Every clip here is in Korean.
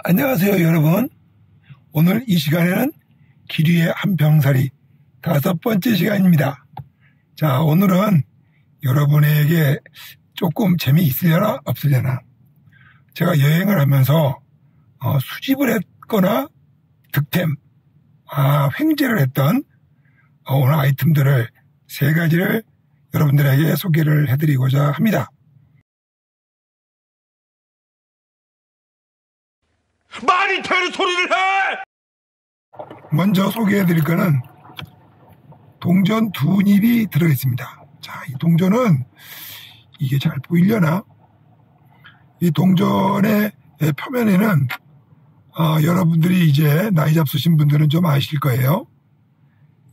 안녕하세요, 여러분. 오늘 이 시간에는 기류의 한병살이 5번째 시간입니다. 자, 오늘은 여러분에게 조금 재미있으려나 없으려나, 제가 여행을 하면서 수집을 했거나 득템, 횡재를 했던 오늘 아이템들을 3가지를 여러분들에게 소개를 해드리고자 합니다. 말이 되는 소리를 해! 먼저 소개해드릴 거는 동전 2닙이 들어있습니다. 자, 이 동전은 이게 잘 보이려나? 이 동전의 표면에는 여러분들이 이제 나이 잡수신 분들은 좀 아실 거예요.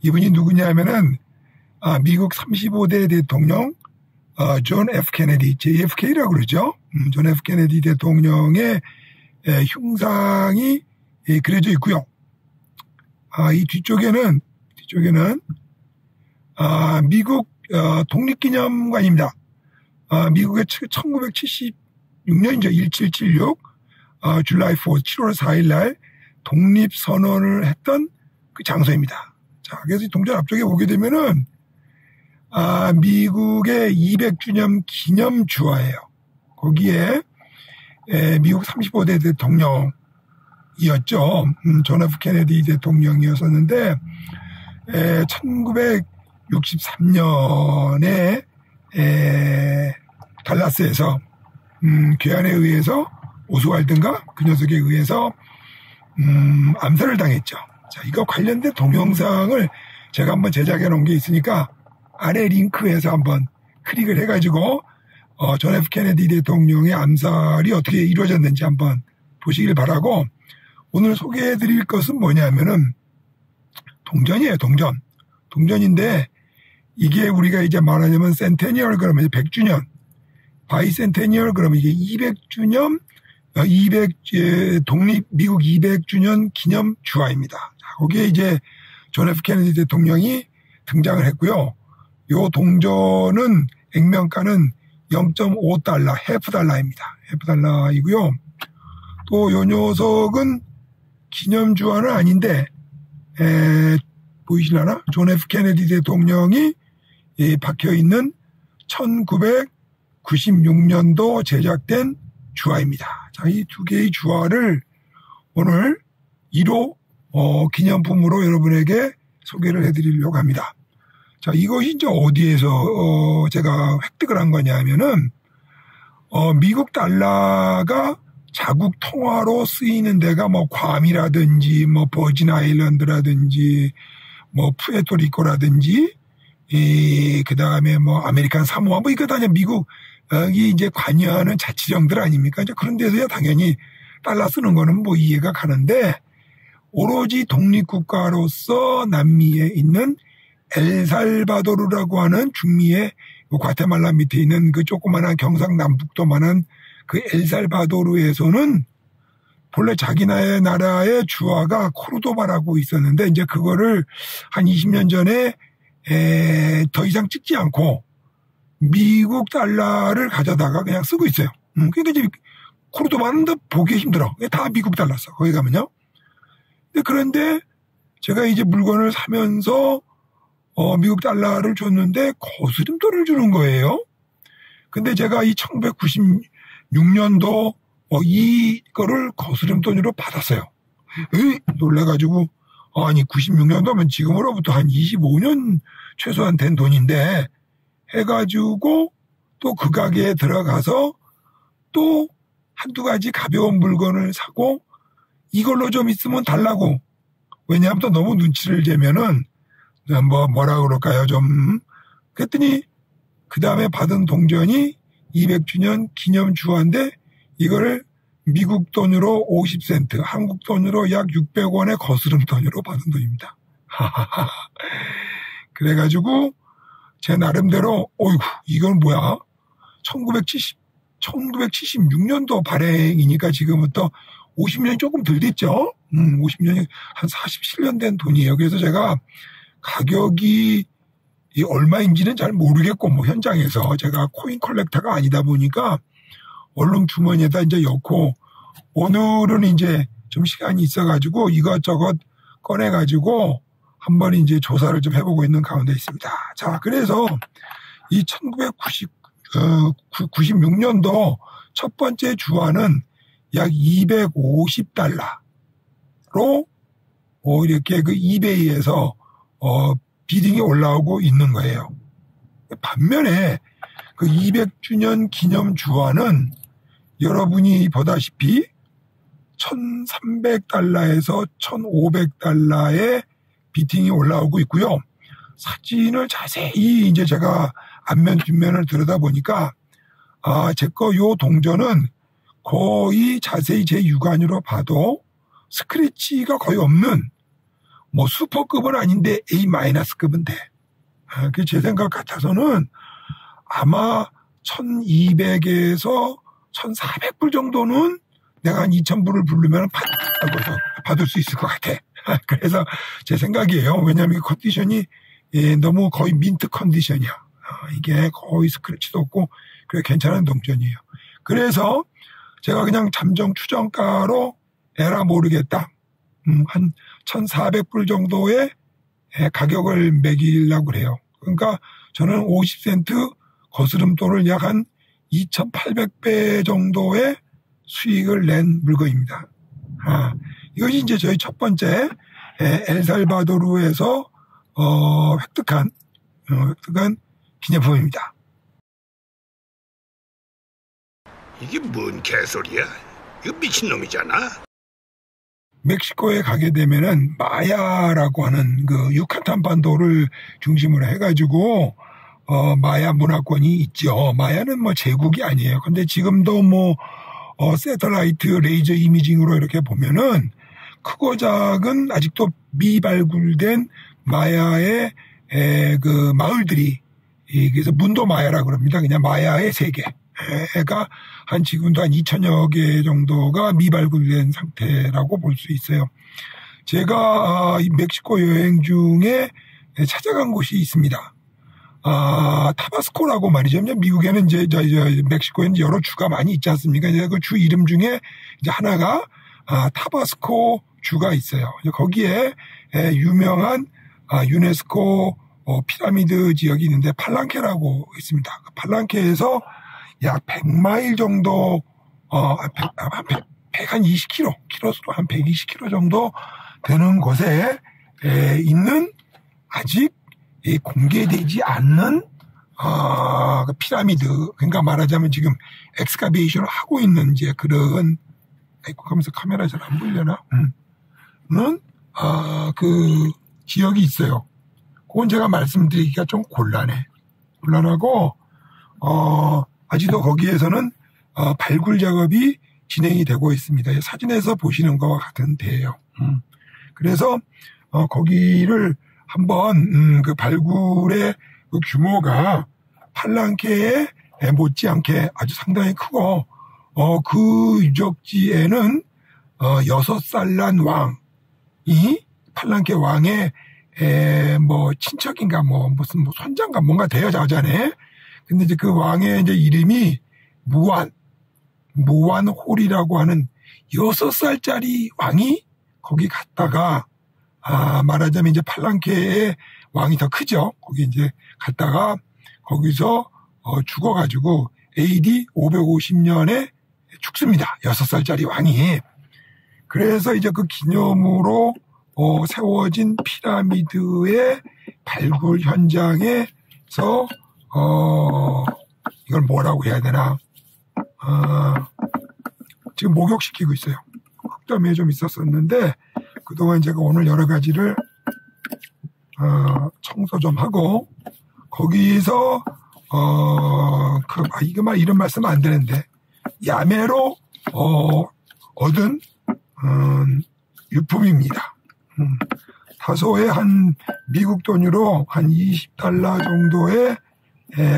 이분이 누구냐면은 미국 35대 대통령 존 F 케네디, JFK라고 그러죠. 존 F 케네디 대통령의 흉상이 그려져 있고요. 이 뒤쪽에는 미국 독립기념관입니다. 미국의 1976년이죠. 1776 July 4th, 7월 4일 날 독립선언을 했던 그 장소입니다. 자, 그래서 이 동전 앞쪽에 보게 되면은 미국의 200주년 기념 주화예요. 거기에 미국 35대 대통령이었죠. 존 F 케네디 대통령이었었는데 1963년에 달라스에서 괴한에 의해서 오스왈드인가 그 녀석에 의해서 암살을 당했죠. 자, 이거 관련된 동영상을 제가 한번 제작해 놓은 게 있으니까 아래 링크에서 한번 클릭을 해가지고 존 F 케네디 대통령의 암살이 어떻게 이루어졌는지 한번 보시길 바라고, 오늘 소개해 드릴 것은 뭐냐면은 동전이에요. 동전인데 이게 우리가 이제 말하자면 센테니얼 그러면 이제 100주년, 바이센테니얼 그러면 이게 200주년, 미국 200주년 기념 주화입니다. 자, 거기에 이제 존 F 케네디 대통령이 등장을 했고요. 요 동전은 액면가는 0.5달러, 해프달러입니다. 해프달러이고요. 또 요 녀석은 기념주화는 아닌데, 보이시려나? 존 F 케네디 대통령이 박혀있는 1996년도 제작된 주화입니다. 자, 이 2개의 주화를 오늘 1호 기념품으로 여러분에게 소개를 해드리려고 합니다. 자, 이것이 이제 어디에서 제가 획득을 한 거냐면은 미국 달러가 자국 통화로 쓰이는 데가 뭐 괌이라든지 뭐 버진 아일랜드라든지 뭐 푸에토리코라든지 그다음에 뭐 아메리칸 사모아 뭐 이거 다 이제 미국이 이제 관여하는 자치령들 아닙니까? 이제 그런 데서야 당연히 달러 쓰는 거는 뭐 이해가 가는데, 오로지 독립국가로서 남미에 있는 엘살바도르라고 하는 중미의 과테말라 밑에 있는 그 조그만한 경상남북도만한 그 엘살바도르에서는 본래 자기 나라의 주화가 코르도바라고 있었는데, 이제 그거를 한 20년 전에 더 이상 찍지 않고 미국 달러를 가져다가 그냥 쓰고 있어요. 그러니까 이제 코르도바는 더 보기 힘들어. 다 미국 달러 써. 거기 가면요. 그런데 제가 이제 물건을 사면서 미국 달러를 줬는데 거스름돈을 주는 거예요. 근데 제가 이 1996년도 이거를 거스름돈으로 받았어요. 놀래가지고, 아니 96년도면 지금으로부터 한 25년 최소한 된 돈인데 해가지고 또 그 가게에 들어가서 또 한두 가지 가벼운 물건을 사고, 이걸로 좀 있으면 달라고. 왜냐하면 또 너무 눈치를 재면은 뭐라 그럴까요, 좀. 그랬더니, 그 다음에 받은 동전이 200주년 기념 주화인데, 이거를 미국 돈으로 50센트, 한국 돈으로 약 600원의 거스름 돈으로 받은 돈입니다. 그래가지고, 제 나름대로, 어이구, 이건 뭐야? 1976년도 발행이니까 지금부터 50년이 조금 덜 됐죠? 50년이 한 47년 된 돈이에요. 그래서 제가 가격이 얼마인지는 잘 모르겠고, 뭐 현장에서 제가 코인 컬렉터가 아니다 보니까 얼른 주머니에다 이제 넣고 오늘은 이제 좀 시간이 있어가지고 이것저것 꺼내가지고 한번 이제 조사를 좀 해보고 있는 가운데 있습니다. 자, 그래서 이 1996년도 첫 번째 주화는 약 250달러로 이렇게 그 이베이에서 비딩이 올라오고 있는 거예요. 반면에 그 200주년 기념 주화는 여러분이 보다시피 1,300달러에서 1,500달러의 비팅이 올라오고 있고요. 사진을 자세히 이제 제가 앞면 뒷면을 들여다보니까 제 거 요 동전은 거의 자세히 제 육안으로 봐도 스크래치가 거의 없는 뭐 슈퍼급은 아닌데 A-급은 돼. 그 제 생각 같아서는 아마 1,200에서 1,400불 정도는 내가 한 2,000불을 부르면 받을 수 있을 것 같아. 그래서 제 생각이에요. 왜냐하면 컨디션이 너무 거의 민트 컨디션이야. 이게 거의 스크래치도 없고 그래 괜찮은 동전이에요. 그래서 제가 그냥 잠정 추정가로 에라 모르겠다. 한 1,400불 정도의 가격을 매기려고 그래요. 그러니까 저는 50센트 거스름돈을 약 한 2,800배 정도의 수익을 낸 물건입니다. 이것이 이제 저희 첫 번째 엘살바도르에서 획득한 기념품입니다. 이게 뭔 개소리야? 이거 미친놈이잖아. 멕시코에 가게 되면은 마야라고 하는 그 유카탄 반도를 중심으로 해가지고 마야 문화권이 있죠. 마야는 뭐 제국이 아니에요. 근데 지금도 뭐 새틀라이트 레이저 이미징으로 이렇게 보면은 크고 작은 아직도 미발굴된 마야의 그 마을들이 그래서 문도 마야라고 그럽니다. 그냥 마야의 세계가 한 지금도 한 2,000여 개 정도가 미발굴된 상태라고 볼 수 있어요. 제가 멕시코 여행 중에 찾아간 곳이 있습니다. 타바스코라고 말이죠. 미국에는 이제 멕시코에는 여러 주가 많이 있지 않습니까? 그 주 이름 중에 이제 하나가 타바스코 주가 있어요. 거기에 유명한 유네스코 피라미드 지역이 있는데 팔랑케라고 있습니다. 팔랑케에서 약 100마일 정도, 한 20km, 키로수로 한 120km 정도 되는 곳에 있는 아직 공개되지 않는 그 피라미드, 그러니까 말하자면 지금 엑스카베이션을 하고 있는 이제 그런, 하면서 카메라 잘 안 보이려나? 그 지역이 있어요. 그건 제가 말씀드리기가 좀 곤란하고, 아직도 거기에서는 발굴 작업이 진행이 되고 있습니다. 사진에서 보시는 것과 같은 데예요. 그래서 거기를 한번 그 발굴의 그 규모가 팔랑케에 못지않게 아주 상당히 크고 그 유적지에는 6살 난 왕이 팔랑케 왕의 뭐 친척인가 무슨 손자인가 뭔가 돼요, 자자네. 근데 이제 그 왕의 이제 이름이 무완홀이라고 하는 6살짜리 왕이 거기 갔다가 말하자면 이제 팔랑케의 왕이 더 크죠. 거기 이제 갔다가 거기서 죽어가지고 AD 550년에 죽습니다. 6살짜리 왕이. 그래서 이제 그 기념으로 세워진 피라미드의 발굴 현장에서 이걸 뭐라고 해야 되나? 지금 목욕시키고 있어요. 흑점에 좀 있었었는데 그동안 제가 오늘 여러 가지를 청소 좀 하고 거기서 이런 말씀 안 되는데 야매로 얻은 유품입니다. 다소의 한 미국 돈으로 한 20달러 정도의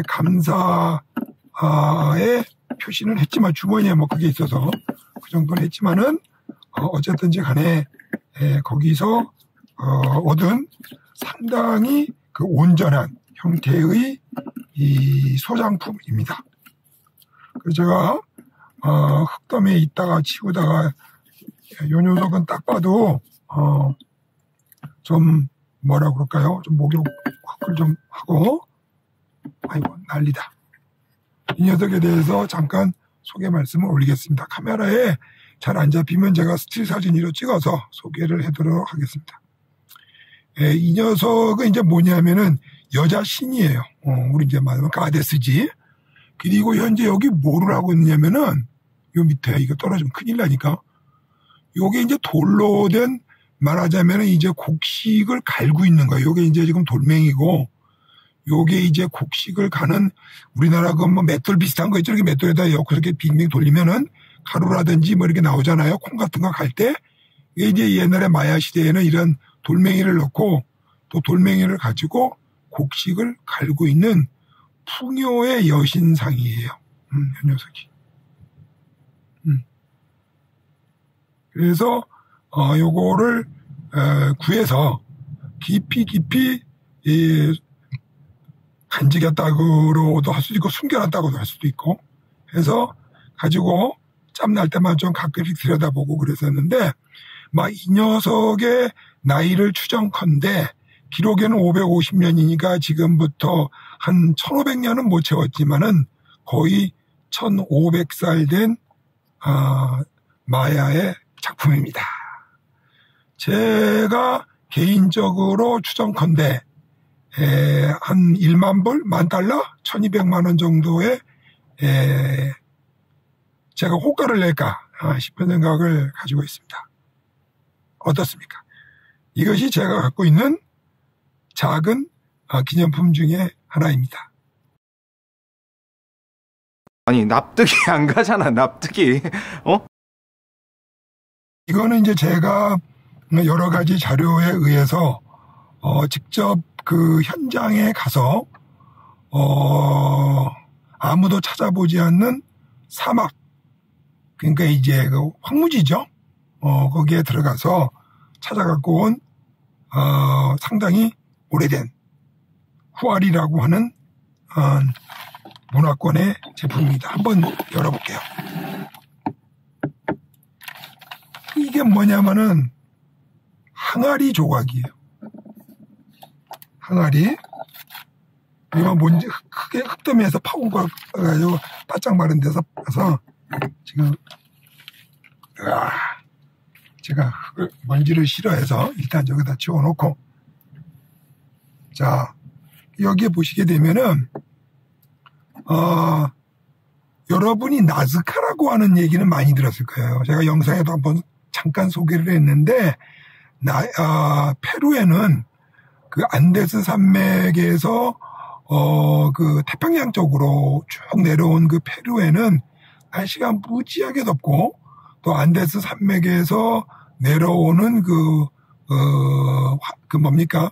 감사의 표시는 했지만 주머니에 뭐 그게 있어서 그 정도는 했지만은 어쨌든지 간에 거기서 얻은 상당히 그 온전한 형태의 이 소장품입니다. 그래서 제가 흙덤에 있다가 치우다가 요 녀석은 딱 봐도 좀 뭐라 그럴까요? 좀 목욕 흙을 좀 하고 아이고 난리다. 이 녀석에 대해서 잠깐 소개 말씀을 올리겠습니다. 카메라에 잘 안 잡히면 제가 스틸 사진으로 찍어서 소개를 해드리도록 하겠습니다. 이 녀석은 이제 뭐냐면은 여자 신이에요. 우리 이제 말하면 가데스지. 그리고 현재 여기 뭐를 하고 있냐면은 요 밑에 이거 떨어지면 큰일 나니까 요게 이제 돌로 된 말하자면은 이제 곡식을 갈고 있는 거예요. 요게 이제 지금 돌멩이고 요게 이제 곡식을 가는 우리나라 그 뭐 맷돌 비슷한 거 있죠. 이렇게 맷돌에다 그렇게 빙빙 돌리면은 가루라든지 뭐 이렇게 나오잖아요. 콩 같은 거 갈 때. 이게 이제 옛날에 마야 시대에는 이런 돌멩이를 넣고 또 돌멩이를 가지고 곡식을 갈고 있는 풍요의 여신상이에요. 이 녀석이. 그래서 요거를 구해서 깊이 간직했다고도 할 수도 있고 숨겨놨다고도 할 수도 있고 해서 가지고 짬날 때만 좀 가끔씩 들여다보고 그랬었는데 막 이 녀석의 나이를 추정컨대 기록에는 550년이니까 지금부터 한 1500년은 못 채웠지만은 거의 1500살 된 마야의 작품입니다. 제가 개인적으로 추정컨대 한 1만 불, $10,000, 1200만 원 정도의 제가 호가를 낼까 싶은 생각을 가지고 있습니다. 어떻습니까? 이것이 제가 갖고 있는 작은 기념품 중에 하나입니다. 아니 납득이 안 가잖아. 납득이. 이거는 이제 제가 여러 가지 자료에 의해서 직접 그 현장에 가서 아무도 찾아보지 않는 사막, 그러니까 이제 그 황무지죠. 거기에 들어가서 찾아갖고 온 상당히 오래된 후아리라고 하는 문화권의 제품입니다. 한번 열어볼게요. 이게 뭐냐면은 항아리 조각이에요. 항아리. 이거 뭔지 흙더미에서 파온 거 가지고 바짝 마른 데서 봐서 지금 제가 먼지를 싫어해서 일단 여기다 치워놓고 자 여기에 보시게 되면은 여러분이 나즈카라고 하는 얘기는 많이 들었을 거예요. 제가 영상에도 한번 잠깐 소개를 했는데 페루에는 그 안데스 산맥에서 그 태평양 쪽으로 쭉 내려온 그 페루에는 날씨가 무지하게 덥고 또 안데스 산맥에서 내려오는 그 뭡니까?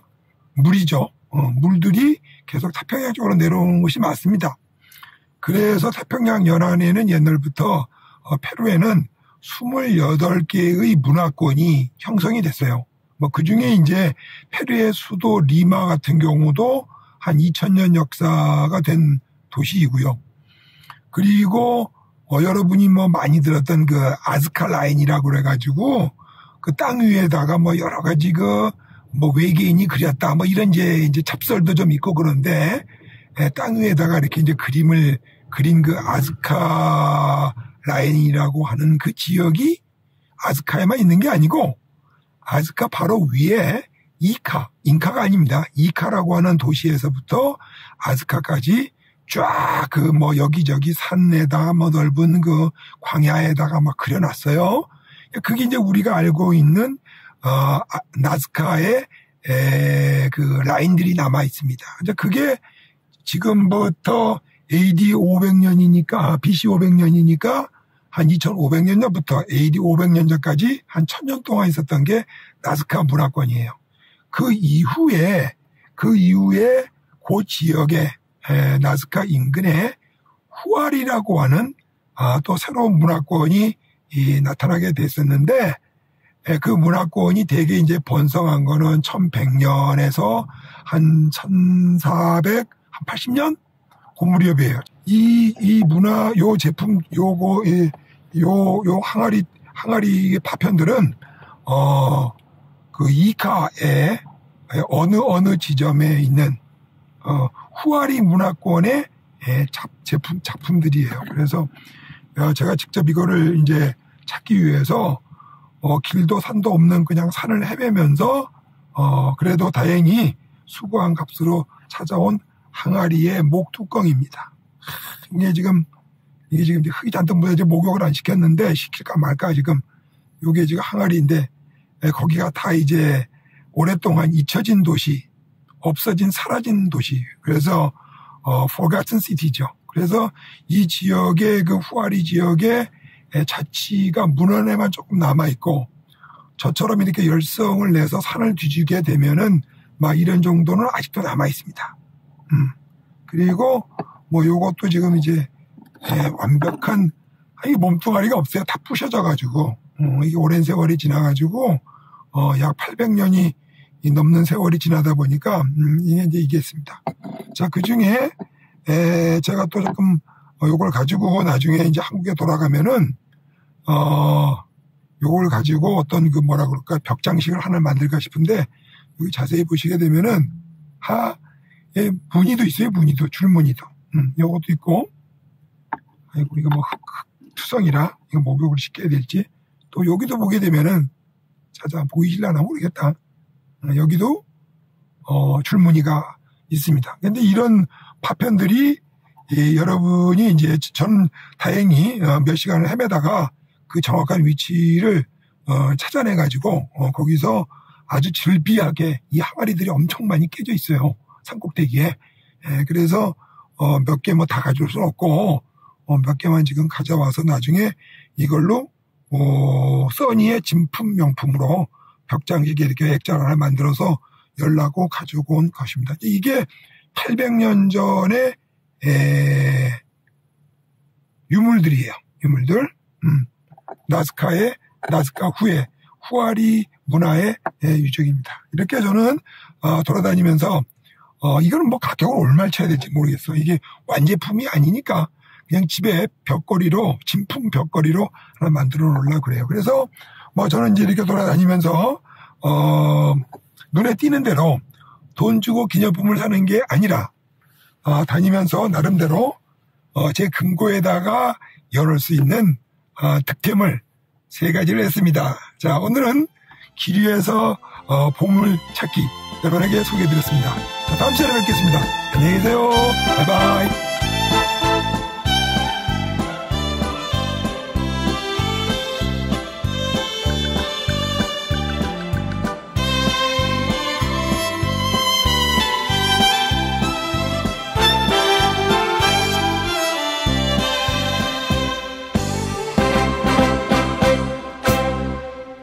물이죠. 물들이 계속 태평양 쪽으로 내려오는 것이 맞습니다. 그래서 태평양 연안에는 옛날부터 페루에는 28개의 문화권이 형성이 됐어요. 뭐 그 중에 이제 페루의 수도 리마 같은 경우도 한 2000년 역사가 된 도시이고요. 그리고 여러분이 뭐 많이 들었던 그 아즈카 라인이라고 그래가지고 그 땅 위에다가 뭐 여러 가지 뭐 외계인이 그렸다 뭐 이런 이제 잡설도 좀 있고 그런데 땅 위에다가 이렇게 이제 그림을 그린 그 아즈카 라인이라고 하는 그 지역이 아즈카에만 있는 게 아니고 아즈카 바로 위에 잉카가 아닙니다. 이카라고 하는 도시에서부터 아즈카까지 쫙 그 뭐 여기저기 산에다가 뭐 넓은 그 광야에다가 막 그려놨어요. 그게 이제 우리가 알고 있는 나즈카의 그 라인들이 남아 있습니다. 이제 그게 지금부터 AD 500년이니까 BC 500년이니까 한 2500년부터 AD 500년 전까지 한 1000년 동안 있었던 게 나즈카 문화권이에요. 그 이후에 그 지역에 나즈카 인근에 후아리라고 하는 또 새로운 문화권이 나타나게 됐었는데 그 문화권이 되게 이제 번성한 거는 1100년에서 한 1480년 그 무렵이에요. 이 문화, 요 제품, 요 항아리 파편들은, 그 이카의 어느 지점에 있는, 후아리 문화권의 작품들이에요. 그래서 제가 직접 이거를 이제 찾기 위해서, 길도 산도 없는 그냥 산을 헤매면서, 그래도 다행히 수고한 값으로 찾아온 항아리의 목 뚜껑입니다. 이게 지금 흙이 잔뜩 묻어서 목욕을 안 시켰는데 시킬까 말까 지금 요게 지금 항아리인데 거기가 다 이제 오랫동안 잊혀진 도시, 없어진 사라진 도시. 그래서 forgotten city죠. 그래서 이 지역의 그 후아리 지역의 자치가 문헌에만 조금 남아 있고 저처럼 이렇게 열성을 내서 산을 뒤지게 되면은 막 이런 정도는 아직도 남아 있습니다. 그리고 뭐 요것도 지금 이제 완벽한 이 몸뚱아리가 없어요. 다 부셔져가지고 이게 오랜 세월이 지나가지고 약 800년이 넘는 세월이 지나다 보니까 이게 있습니다. 자, 그 중에 제가 또 조금 요걸 가지고 나중에 이제 한국에 돌아가면은 요걸 가지고 어떤 그 뭐라 그럴까 벽장식을 하나 만들까 싶은데 여기 자세히 보시게 되면은 무늬도 있어요. 무늬도 줄무늬도 요것도 있고 아이고 이거 뭐 투성이라 이거 목욕을 시켜야 될지 또 여기도 보게 되면은 찾아 보이실려나 모르겠다. 여기도 줄무늬가 있습니다. 근데 이런 파편들이 여러분이 이제 전 다행히 몇 시간을 헤매다가 그 정확한 위치를 찾아내 가지고 거기서 아주 즐비하게 이 항아리들이 엄청 많이 깨져 있어요. 산꼭대기에. 그래서 몇 개 뭐 다 가져올 수는 없고 몇 개만 지금 가져와서 나중에 이걸로 써니의 진품 명품으로 벽장식에 이렇게 액자를 하나 만들어서 열라고 가지고 온 것입니다. 이게 800년 전에 유물들이에요. 유물들. 나스카 후에 후아리 문화의 유적입니다. 이렇게 저는 돌아다니면서 이거는 뭐 가격을 얼마를 쳐야 될지 모르겠어. 이게 완제품이 아니니까 그냥 집에 벽걸이로 진품 벽걸이로 하나 만들어 놓으려고 그래요. 그래서 뭐 저는 이제 이렇게 돌아다니면서 눈에 띄는 대로 돈 주고 기념품을 사는 게 아니라 다니면서 나름대로 제 금고에다가 열을 수 있는 득템을 3가지를 했습니다. 자, 오늘은 길 위에서 보물찾기 여러분에게 소개해드렸습니다. 자, 다음 시간에 뵙겠습니다. 안녕히 계세요. 바이바이.